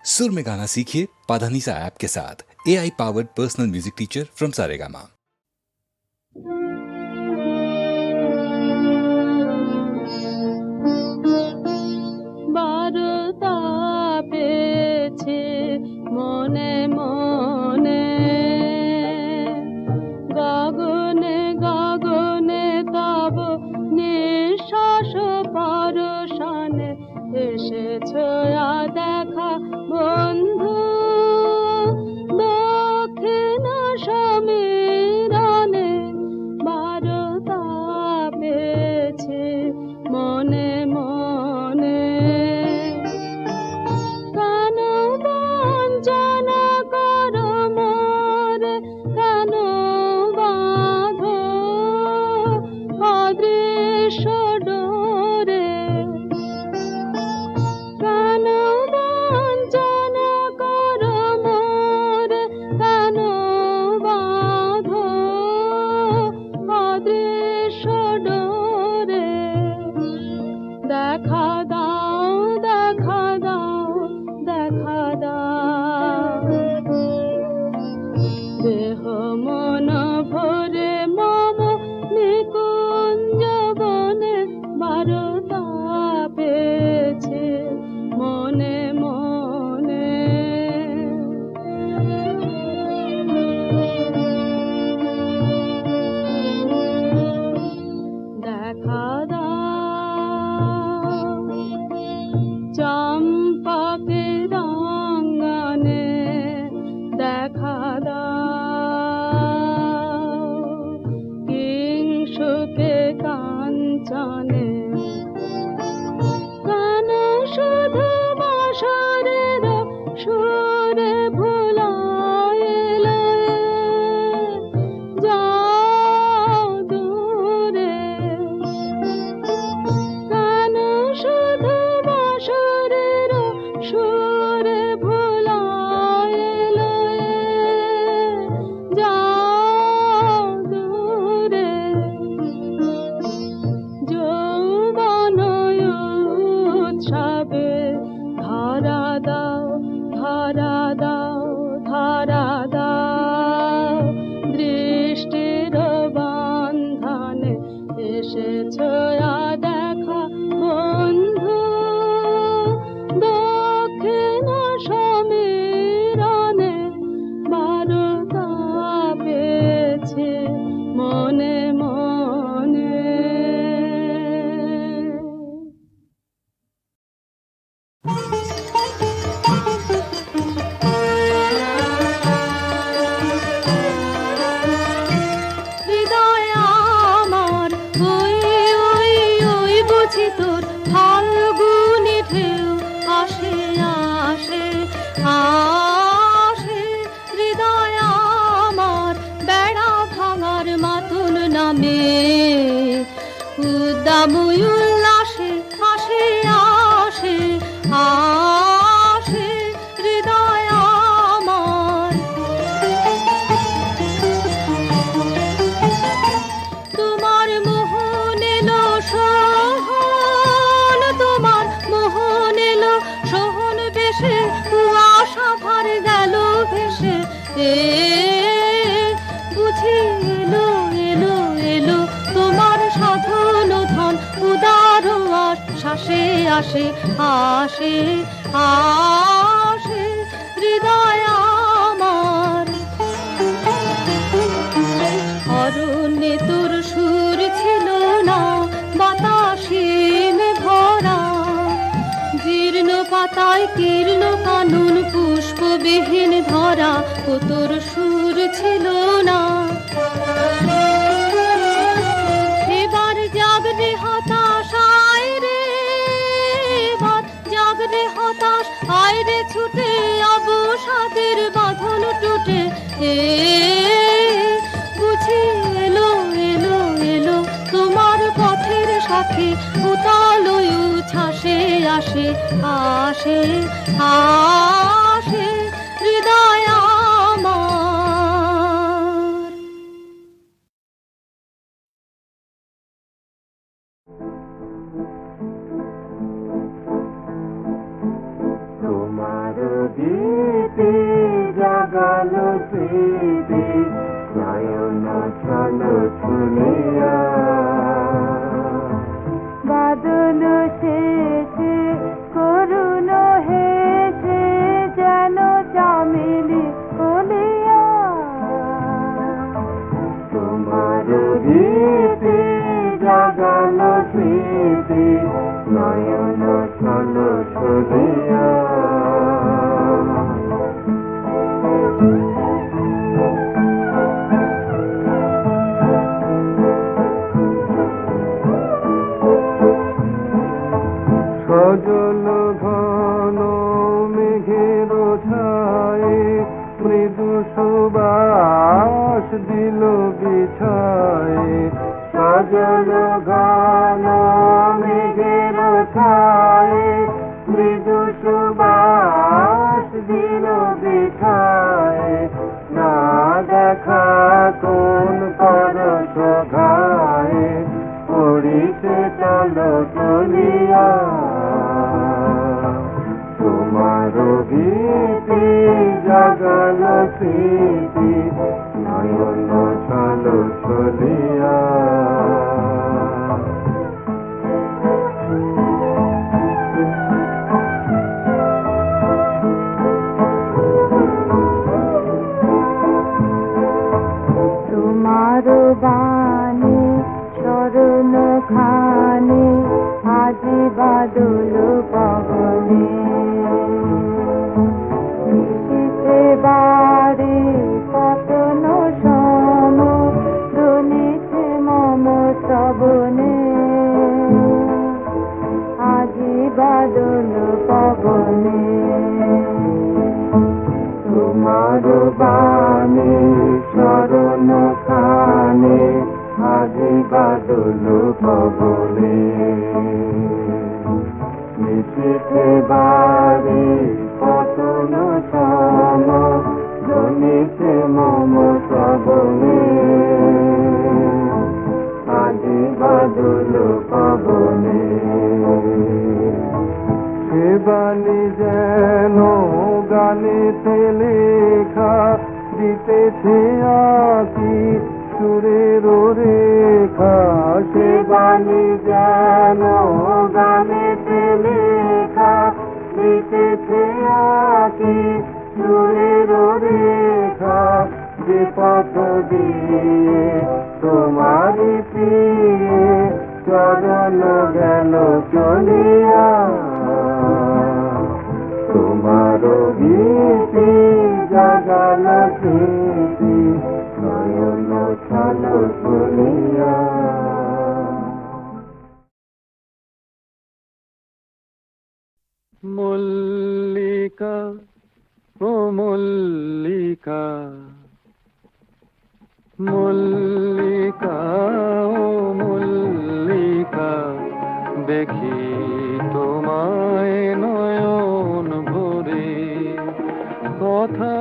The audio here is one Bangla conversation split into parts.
सुर में गाना सीखिए पाधानीसा ऐप के साथ। AI powered personal music teacher from Saregama. বারতা পেয়েছে মনে মনে, গগনে গগনে তব নিঃশ্বাস পরশানে এসেছ দেখা বন্ধু, দক্ষিণ সমীরণে বারতা পেয়েছে মনে মনে। কেন বঞ্চনা কর মোরে, কেন বাঁধো অদৃশ্য ডোরে, কেন বঞ্চনা কর মোরে, কেন বাঁধো অদৃশ্য ডোরে। দেখা দাও দেখা দাও দেখা দাও, দেহ মন ভরে মম নিকুঞ্জ বনে বারতা পেয়েছে মনে মনে। দেখা দাও চম্পকের অঙ্গনে, দেখা দাও কিংশুকে কাঞ্চনে। কেন শুধু বাঁশরের সুরে ভুলাইলে যাও দূরে, কেন শুধু বাঁশরের সুরে ভুলাইলে যাও দূরে। যৌবন উৎসবে ধরা দাও ধরা দাও ধরা দাও, দৃষ্টির বন্ধনে এসেছ দেখা বন্ধু, দক্ষিণ সমীরণে বারতা পেয়েছে মনে মনে। হৃদয় আমার ওই ওই ওই বুঝি তোর ফাল্গুনি ঢেউ আসে আসে আসে। হৃদয় আমার বেড়া ভাঙার মাতুল নামে, উদ্দাম উল্লাসে আসে আসে আসে। হৃদয় আমার তোমার মোহন এলো সোহন, তোমার মোহন এলো সোহন বেশে, কুয়াশা ভার গেল ভেসে। বুঝি এলো এলো এলো তোমার সাধন ধন, উদার আশ্বাসে আসে আসে আসে। হৃদয় আমার অরণ্যে তোর সুর ছিল না, বাতাসিন ভরা জীর্ণ পাতায় কীর্ণ কানন পুষ্পবিহীন ধরা, ও তোর সুর ছিল না। এবার জাগরে হতাশ আয় রে, এবার জাগরে হতাশ আয় রে ছুটে, অবসাদের বাঁধন টুটে। বুঝি এলো এলো এলো তোমার পথের সাথে, উতাল উচ্ছ্বাসে আসে আসে আসে। হৃদয় আমার তোমার গীতি জাগালো স্মৃতি নয়ন ছলো ছুলিয়া বাদল শেষে করুণ হেসে যেন চামেলি কলিয়া তোমার গীতি জাগালো স্মৃতি নয়ন ছলো ছুলিয়া সজল ঘন মেঘের ছায়ে মৃদু সুবাস দিল বিছায়ে সজল ঘন মেঘের ছায়ে মৃদু সুবাস দিল বিছায়ে না দেখা কোন পরশ ঘায়ে পড়িতে চলো চলিয়া তোমার গীতি জাগালো স্মৃতি নয়ন ছলো ছলিয়া তোমার বাণী শরণ খানে আজি বাদল পবনে নিশীথে বাড়ি পতন সম দলিছে মম শ্রবণে আজি বাদল পবনে তোমার বাণী শরণ খানে আজি বাদল পবনে নিশীথে বাড়ি পতন সম ধ্বনিছে মম শ্রবণে আজি বাদল পবনে সে বাণী যেন গানেতে লেখা দিতেছে আকি সুরের রেখা সে বাণী যেন গানেতে লেখা দিতেছে আকি সুরের রেখা যে পথ দিয়ে তোমারি প্রিয়ে চরণ গেল চলিয়া তোমার গীতি জাগালো স্মৃতি নয়ন ছলো ছলিয়া মল্লিকা ও মল্লিকা মল্লিকা ও মল্লিকা দেখি তোমায় নয়ন ভরে কথা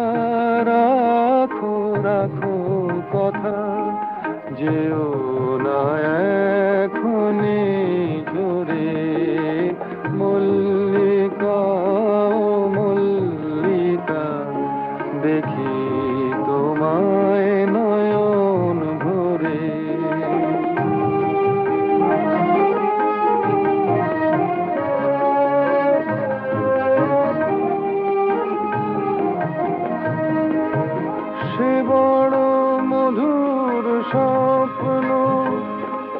রাখো রাখো কথা যেও না এখনি ঝরে মল্লিকা ও মল্লিকা দেখি তোমায় নয়ন ভরে সে বড় মধুর স্বপ্ন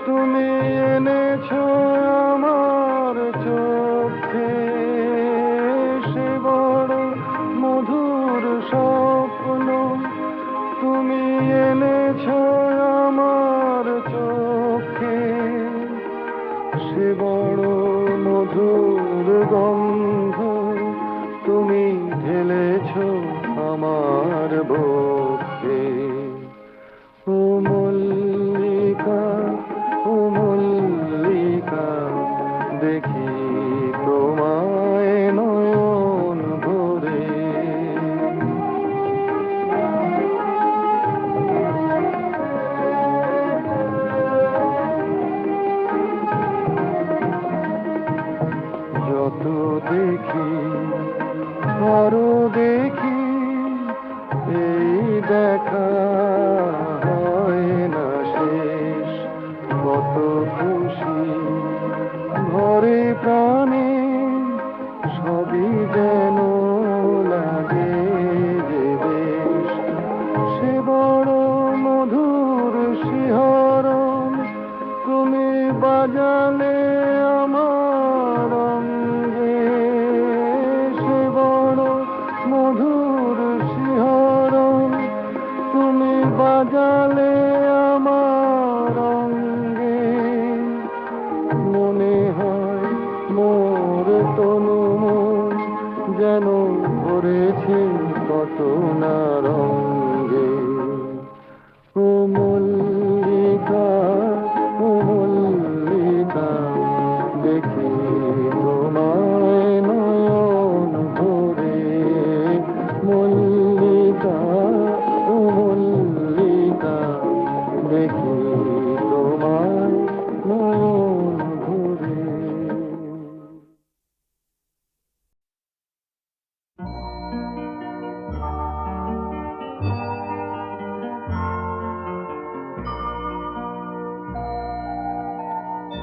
তুমি এনেছো আমার চোখে সে বড় মধুর স্বপ্ন তুমি এনেছো আমার চোখে সে বড় মধুর গন্ধ তুমি ঢেলেছো আমার বক্ষে ও মল্লিকা ও মল্লিকা দেখি তোমায় নয়ন ভরে যত দেখি আরো ভরেছে কত না রঙে। ও মল্লিকা, ও মল্লিকা, দেখি তোমায় নয়ন ভরে। মল্লিকা, ও মল্লিকা, দেখি তোমায় নয়ন ভরে।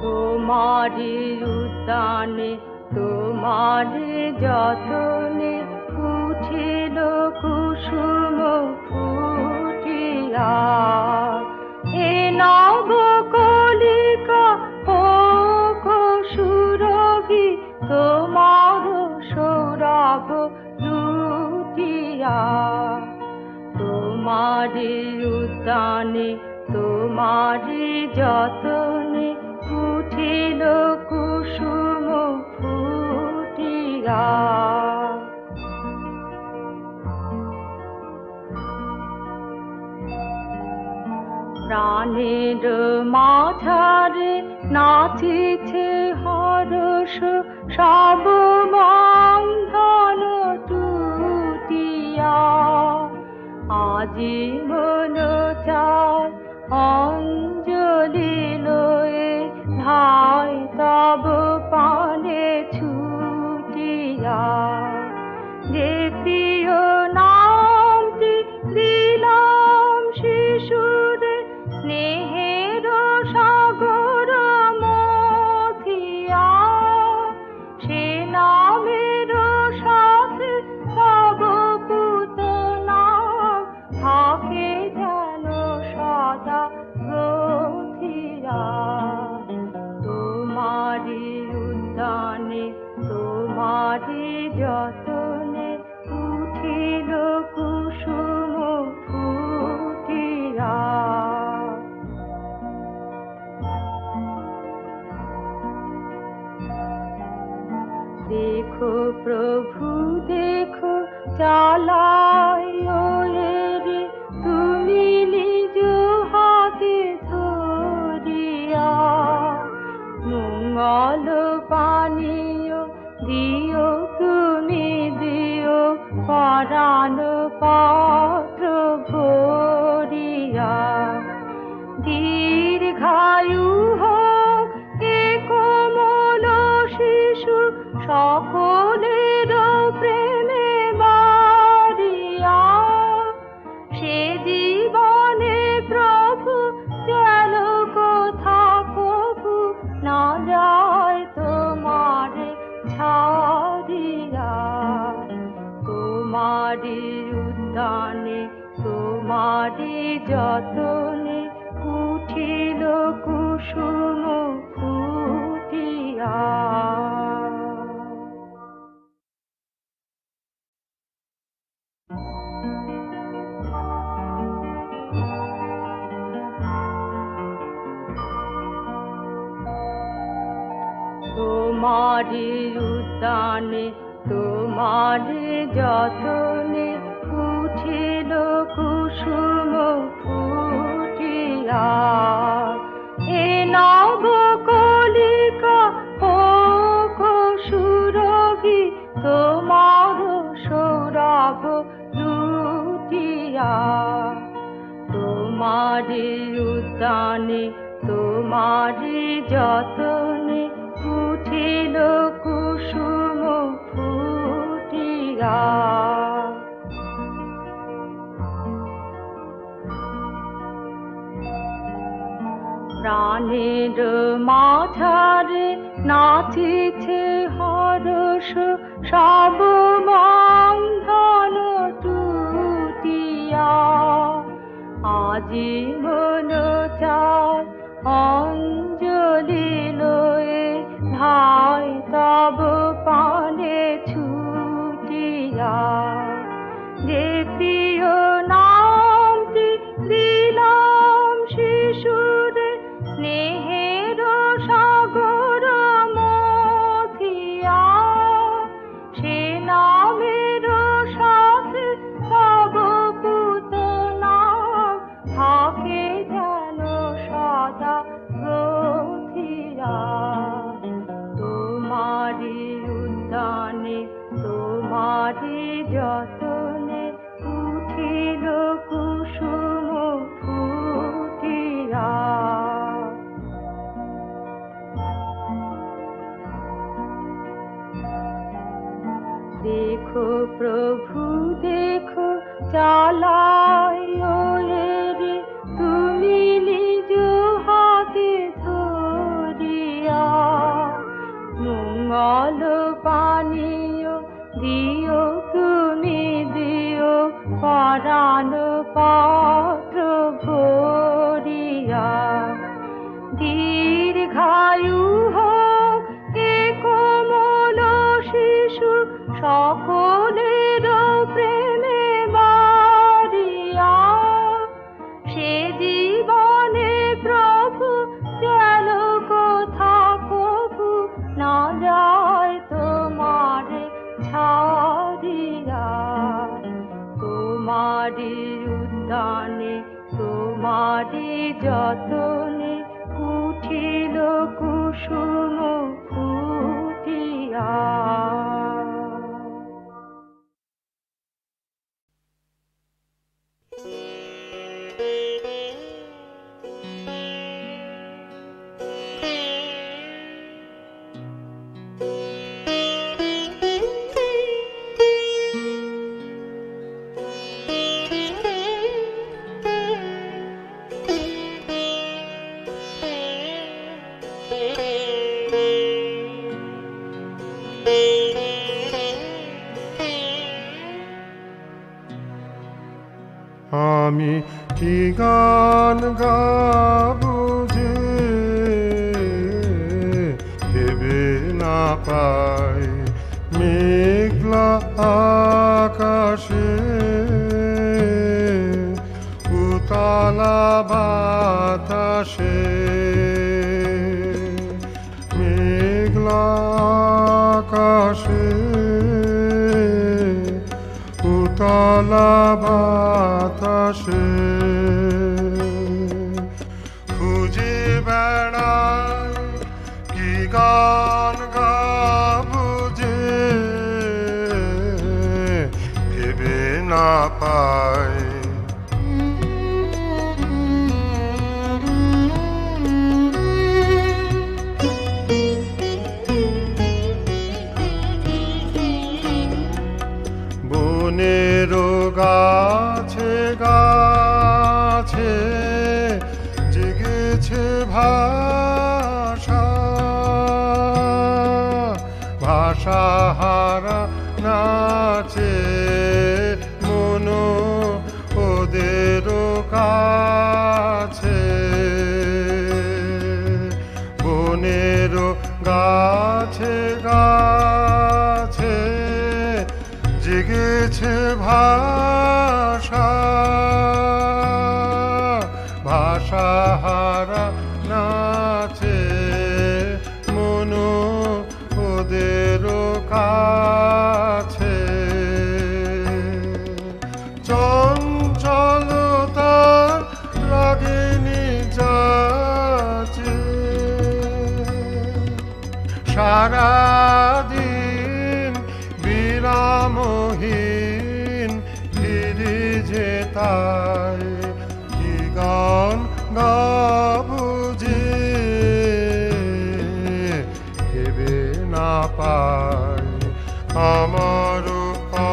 তোমারি উদ্যানে তোমারি যতনে উঠিল কুসুম ফুটিয়া। এ নব কলিকা হোক সুরভি তোমার সৌরভ লুটিয়া। তোমারি উদ্যানে তোমারি যতনে উঠিল কুসুম ফুটিয়া। প্রাণের মাঝারে নাচিছে হরষ সব বন্ধন টুটিয়া। আজি মন চায় অঞ্জলি লয়ে ধাই তব পানে ছুটিয়া। যে প্রিয় নামটি দিলাম শিশুরে স্নেহের সাগর মথিয়া। সে নামের সাথে তব পুতনা থাকে যেন সদা রথিয়া। তোমারি উদ্যানে তোমারি যতনে উঠিল কুসুম ফুটিয়া। দেখো প্রভু দেখো চালায় রে তুমি নিজ হাতে ধরিয়া। মঙ্গল পানীয় দিও তুমি দিও পরাণ পাত্র ভরিয়া। দীর্ঘায়ু হোক এ কোমল শিশু সকলের প্রেমে বাড়িয়া। সে জীবনে প্রভু যেন কোথা কভু না যায় তোমারে ছাড়িয়া। তোমারি উদ্যানে তোমারি যতনে উঠিল কুসুম ফুটিয়া। তোমারি উদ্যানে তোমারি যতনে উঠিল কুসুম ফুটিয়া। এ নব কলিকা হোক সুরভি তোমার সৌরভ লুটিয়া। তোমারি উদ্যানে তোমারি যতনে উঠিল কুসুম ফুটিয়া। প্রাণের মাঝারে নাচিছে হরষ সব বন্ধন টুটিয়া। আজি মন চায় অঞ্জলি লয়ে ধাই তব পানে ছুটিয়া। যে প্রিয় নামটি দিলাম শিশুরে স্নেহের সাগর মথিয়া। সে নামের যতনে উঠিল কুসুম ফুটিয়া। দেখো প্রভু দেখো চালায় রে তুমি নিজ হাতে ধরিয়া। মঙ্গল পানীয় দিও তুমি দিও পরাণ পাত্র ভরিয়া। দীর্ঘায়ু হোক এ কোমল শিশু সকলের প্রেমে বাড়িয়া। সে জীবনে প্রভু যেন কোথা কভু না যায় তোমারে ছাড়িয়া। তোমারি উদ্যানে তোমারি যতনে উঠিল কুসুম ফুটিয়া। আমি কি গান গাবো যে ভেবে না পাই মেঘলা আকাশে উতলা বাতাসে। মেঘলা আকাশে উতলা বাতাসে খুঁজে বেড়াই কি গান গাবো যে ভেবে না পাই। বনের গাছে গাছে জেগেছে ভাষা। ভাষা হারা নাচে মন ওদের কাছে। বনের গাছে গাছে জেগেছে ভাষা। ভাষা হারা নাচে মন ওদের কাছে। চঞ্চলতার রাগিনী যাচে সারাদিন বিরামহীন ফিরে যেতাই। কি গান গাবো যে ভেবে না পাই। আমার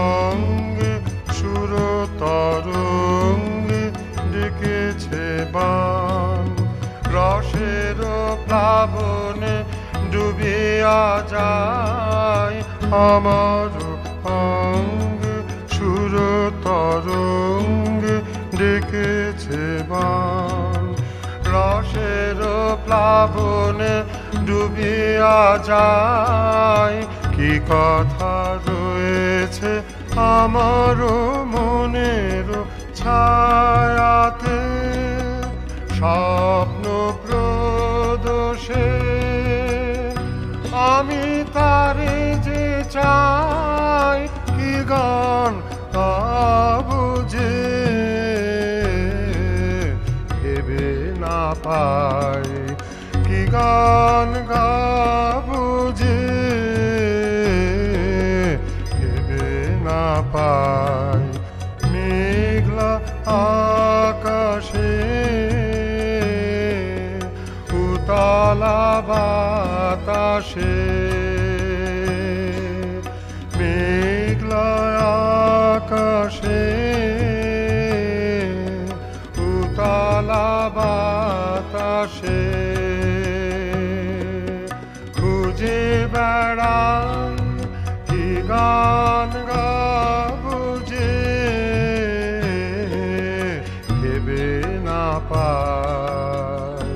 অঙ্গে সুর তরঙ্গে ডেকেছে বান। রসের প্লাবনে ডুবিয়া যায় আমার অঙ্গে সুর তরঙ্গে ডেকেছে বান। রসের প্লাবনে ডুবিয়া যায় কি কথা রয়েছে আমার মনের ছায়াতে। স্বপ্ন প্রদোষে আমি তারে যে চাই। কি গান গাবো যে ভেবে না পাই। কি গান গাবো যে ভেবে না পাই। পাই মেঘলা আকাশে উতলা বাতাসে মেঘলা আকাশে উতলা বাতাসে খুঁজে বেড়াই কি গান গাবো যে ভেবে না পাই।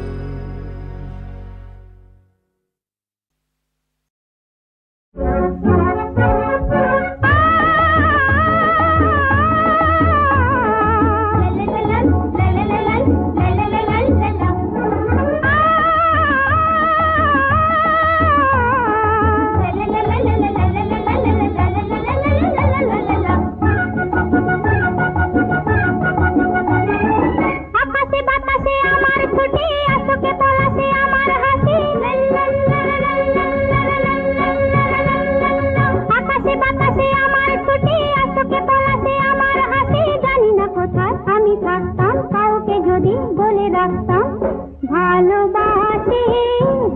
ভালোবাসি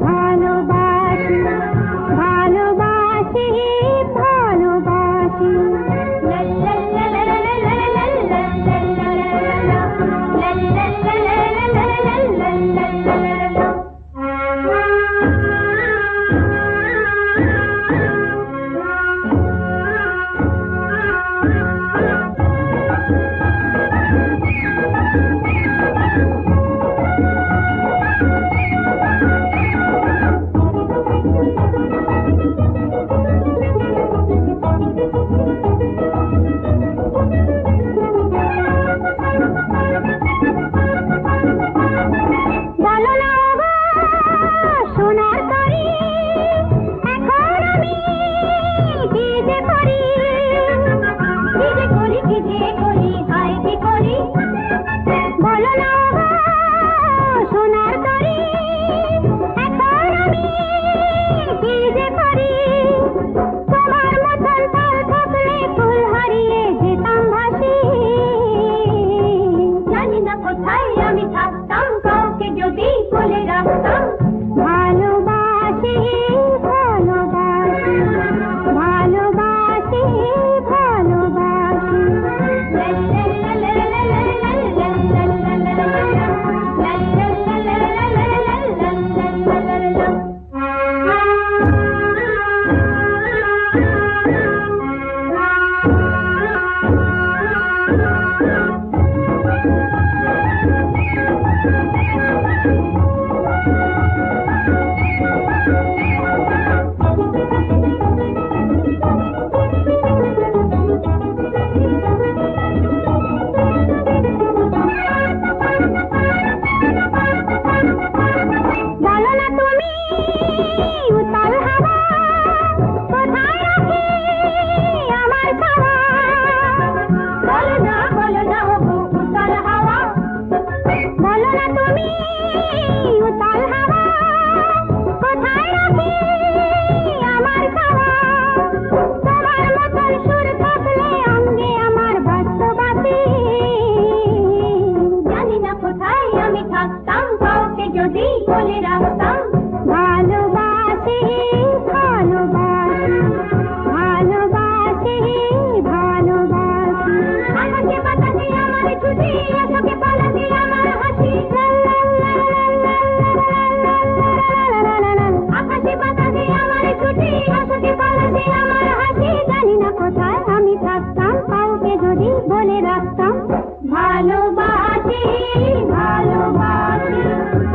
ভালোবাসি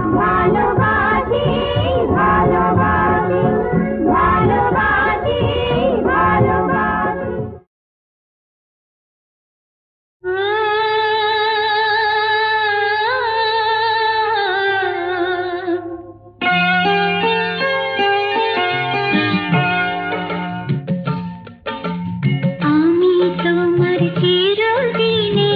ভালোবাসি ভালোবাসি আমি তোমার চিরদিনে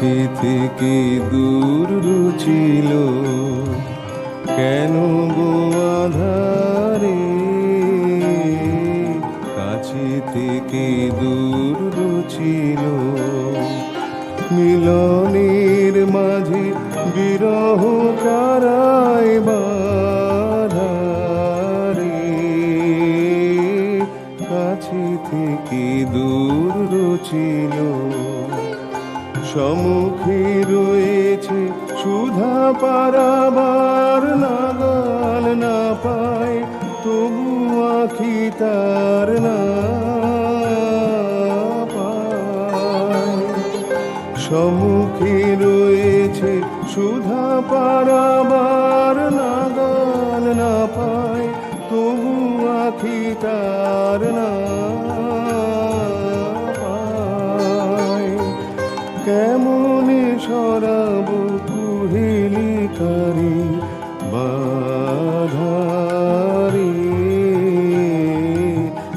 কাছে থেকে দূর রুচিল কেন গো আধারে, কাছে থেকে দূর রুচিল মিলনের মাঝে বিরহ কারায় বাধারে, কাছে থেকে দূর রুচিল সম্মুখে রয়েছে সুধা পারাবার নাগাল না পায়, তবু আখি তার না পায়। সম্মুখে রয়েছে সুধা পারাবার নাগাল না পায়, তবু আখি তার না পায়। কেমনে সরাব কুহেলি কারি বাধারে,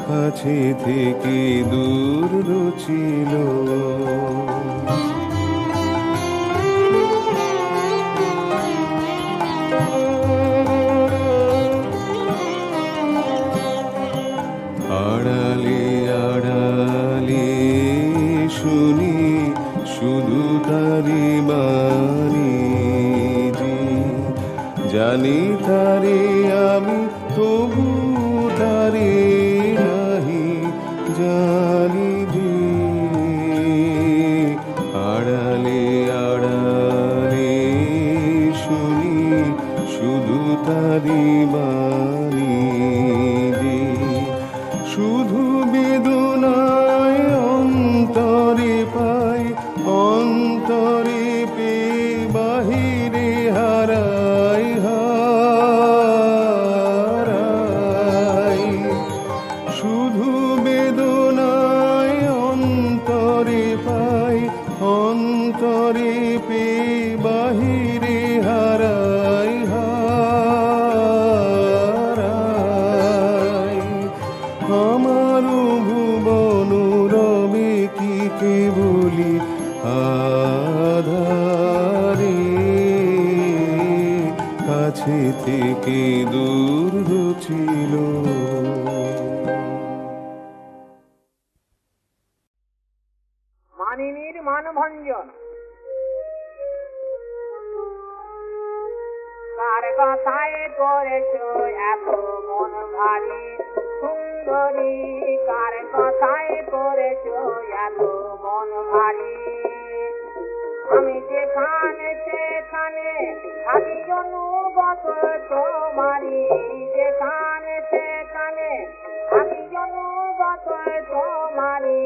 কাছে থেকে দূর রুচিল আড়ালে আড়ালে শুনি শুধু তারি বাণী, জানি তারে আমি তবু তারে নাহি জানি যে, আড়ালে আড়ালে শুনি শুধু তারি বাণী, শুধু বেদনায় অন্তরে পাই, অন্তরে পে বাহিরে হারাই হারাই, শুধু বেদনায় অন্তরে পাই, অন্তরে পে বাহিরে হারাই হারাই। আমার ভুবন রবে কি কেবলি আধারে, কাছে থেকে দূর রুচিল মানিনীর মানভঞ্জন। কার কথায় করেছ এত মন ভারী সুন্দরী, কার কথায় করেছ এত মন ভারী। আমি যেখানে সেখানে থাকি অনুগত তোমারি, যেখানে সেখানে থাকি অনুগত তোমারি।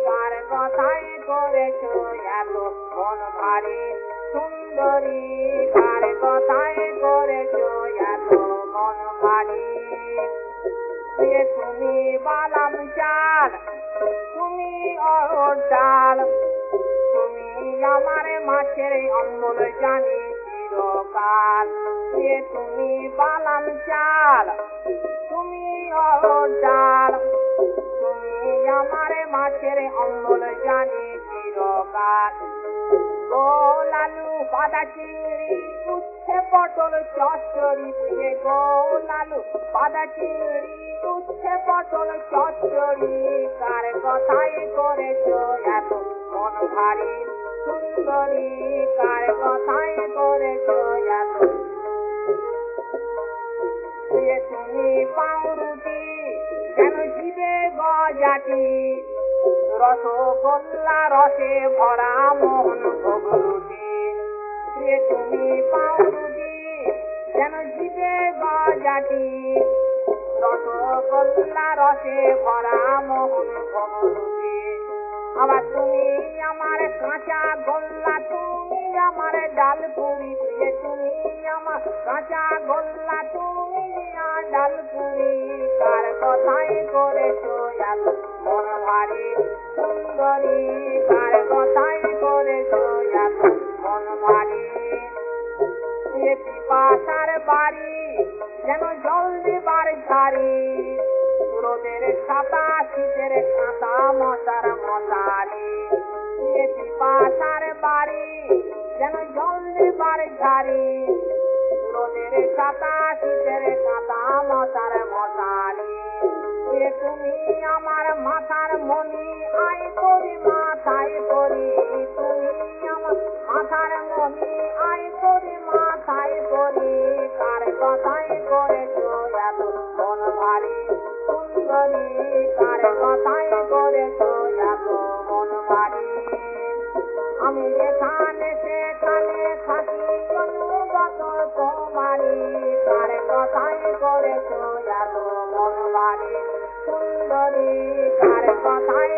কার কথায় করেছ এত মন ভারী সুন্দরী, কার কথায় করেছ এত মন ভারী। তুমি বালাম চাল, তুমি অরহর ডাল, তুমি আমার মাছের অম্বল জানি চিরকাল। তুমি বালাম চাল, তুমি অরহর ডাল, তুমি আমার মাছের অম্বল জানি চিরকাল। গোল আলু বাঁধা চিংড়ি উচ্ছে পটল চচ্চড়ি, গোল আলু বাঁধা চিংড়ি উচ্ছে পটল চচ্চড়ি। কার কথায় করেছ এত মন ভারী সুন্দরী, কার কথায় করেছ এত। তুমি পাউরুটি কেন জিবে গজাটি, রসগোল্লা রসে ভরা মোহন ভোগরুটি। তুমি পাউরুটি কেন জিবে গজাটি, রসগোল্লা রসে ভরা মোহন ভোগরুটি। আবার তুমি আমার কাঁচা গোল্লা, তুমি আমার ডাল পুরি। তুমি আমার কাঁচা গোল্লা, তুমি ডাল পুরি। কার কথায় করেছ এত মন ভারী সুন্দরী, কার কথায় করেছ এত মন ভারী। পাশার বাড়ি যেন জল দেবার ঝাড়ি, রোদের ছাতা শীতের ছাতা মশার মশারি। পাশার বাড়ি বাড়ি ঝাড়ি রোদের ছাতা শীতের কাঁথা মশার মশারি এ তুমি আমার মাথার মনি আই করি মাথায় করি তুমি আমার মাথার মনি আই করি মাথায় করি কার কথাই করেছো এত মন ভারী সুন্দরী কার কথাই করেছো এত মন ভারী আমি যেখানে সেখানে থাকি অনুগত তোমারি কার কথাই করেছো এত মন ভারী সুন্দরী কার কথাই